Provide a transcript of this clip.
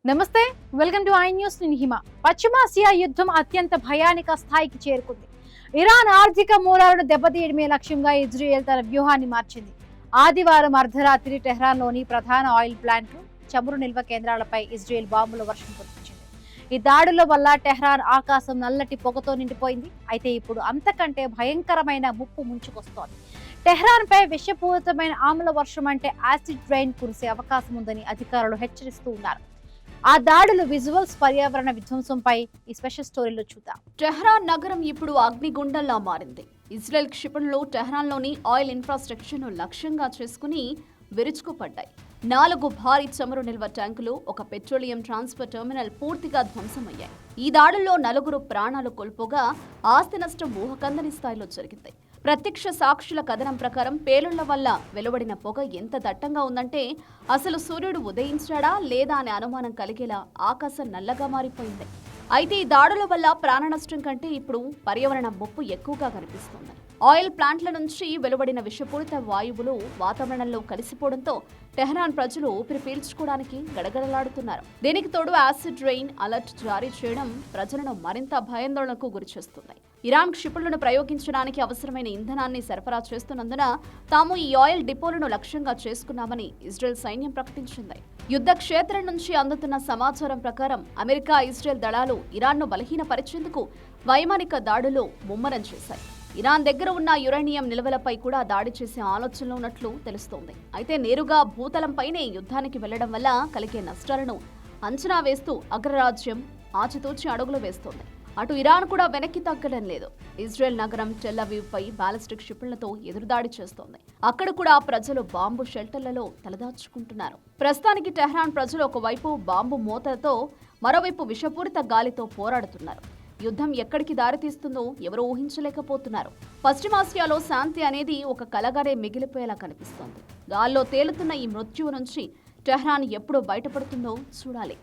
నమస్తే, welcome to I news. నేను హిమ. పశ్చిమాసియా యుద్ధం అత్యంత భయానక స్థాయికి చేరుకుంది. ఇరాన్ ఆర్థిక మూలాలను దెబ్బతీయడమే లక్ష్యంగా ఇజ్రాయెల్ తన వ్యూహాన్ని మార్చింది. ఆదివారం అర్ధరాత్రి టెహ్రాన్లోని ప్రధాన ఆయిల్ ప్లాంట్లు, చమురు నిల్వ కేంద్రాలపై ఇజ్రాయెల్ బాంబుల వర్షం కురిపించింది. ఈ దాడుల వల్ల టెహ్రాన్ ఆకాశం నల్లటి పొగతో నిండిపోయింది. అయితే ఇప్పుడు అంతకంటే భయంకరమైన ముప్పు ముంచుకొస్తోంది. టెహ్రాన్ పై విషపూరితమైన ఆమ్ల వర్షం అంటే యాసిడ్ రైన్ కురిసే అవకాశం ఉందని అధికారులు హెచ్చరిస్తూ ఉన్నారు. ఆ దాడులు, విజువల్స్, పర్యావరణ విధ్వంసంపై ఈ స్పెషల్ స్టోరీలో చూద్దాం. టెహ్రాన్ నగరం ఇప్పుడు అగ్నిగుండంలా మారింది. ఇజ్రాయెల్ క్షిపణులు టెహ్రాన్లోని ఆయిల్ ఇన్ఫ్రాస్ట్రక్చర్ను లక్ష్యంగా చేసుకుని విరుచుకుపడ్డాయి. 4 భారీ చమురు నిల్వ ట్యాంకులు, ఒక పెట్రోలియం ట్రాన్స్ఫర్ టెర్మినల్ పూర్తిగా ధ్వంసమయ్యాయి. ఈ దాడుల్లో 4 ప్రాణాలు కోల్పోగా ఆస్తి నష్టం ఊహకందని స్థాయిలో జరిగింది. ప్రత్యక్ష సాక్షుల కథనం ప్రకారం పేలుళ్ల వల్ల వెలువడిన పొగ ఎంత దట్టంగా ఉందంటే అసలు సూర్యుడు ఉదయించాడా లేదా అనే అనుమానం కలిగేలా ఆకాశం నల్లగా మారిపోయింది. అయితే ఈ దాడుల వల్ల ప్రాణ నష్టం కంటే ఇప్పుడు పర్యావరణ ముప్పు ఎక్కువగా కనిపిస్తుంది. ఆయిల్ ప్లాంట్ల నుంచి వెలువడిన విషపూరిత వాయువులు వాతావరణంలో కలిసిపోవడంతో టెహ్రాన్ ప్రజలు ఊపిరి పీల్చుకోవడానికి గడగడలాడుతున్నారు. దీనికి తోడు యాసిడ్ రెయిన్ అలర్ట్ జారీ చేయడం ప్రజలను మరింత భయాందోళనకు గురిచేస్తుంది. ఇరాన్ క్షిపణులను ప్రయోగించడానికి అవసరమైన ఇంధనాన్ని సరఫరా చేస్తున్నందున తాము ఈ ఆయిల్ డిపోలను లక్ష్యంగా చేసుకున్నామని ఇజ్రాయెల్ సైన్యం ప్రకటించింది. యుద్ధ క్షేత్రం నుంచి అందుతున్న సమాచారం ప్రకారం అమెరికా, ఇజ్రాయెల్ దళాలు ఇరాన్ను బలహీనపరిచేందుకు వైమానిక దాడులు ముమ్మరం చేశాయి. ఇరాన్ దగ్గర ఉన్న యురేనియం నిల్వలపై కూడా దాడి చేసే ఆలోచనలో ఉన్నట్లు తెలుస్తోంది. అయితే నేరుగా భూతలంపైనే యుద్ధానికి వెళ్లడం వల్ల కలిగే నష్టాలను అంచనా వేస్తూ అగ్రరాజ్యం ఆచితూచి అడుగులు వేస్తోంది. అటు ఇరాన్ కూడా వెనక్కి తగ్గడం లేదు. ఇజ్రాయెల్ నగరం టెల్ అవీవ్ పై బాలిస్టిక్ క్షిపణులతో ఎదురుదాడి చేస్తోంది. అక్కడ కూడా ప్రజలు బాంబు షెల్టర్లలో తలదాచుకుంటున్నారు. ప్రస్తుతానికి టెహ్రాన్ ప్రజలు ఒకవైపు బాంబు మోతలతో, మరోవైపు విషపూరిత గాలితో పోరాడుతున్నారు. యుద్ధం ఎక్కడికి దారితీస్తుందో ఎవరూ ఊహించలేకపోతున్నారు. పశ్చిమాసియాలో శాంతి అనేది ఒక కలగానే మిగిలిపోయేలా కనిపిస్తోంది. గాల్లో తేలుతున్న ఈ మృత్యువు నుంచి టెహ్రాన్ ఎప్పుడు బయటపడుతుందో చూడాలి.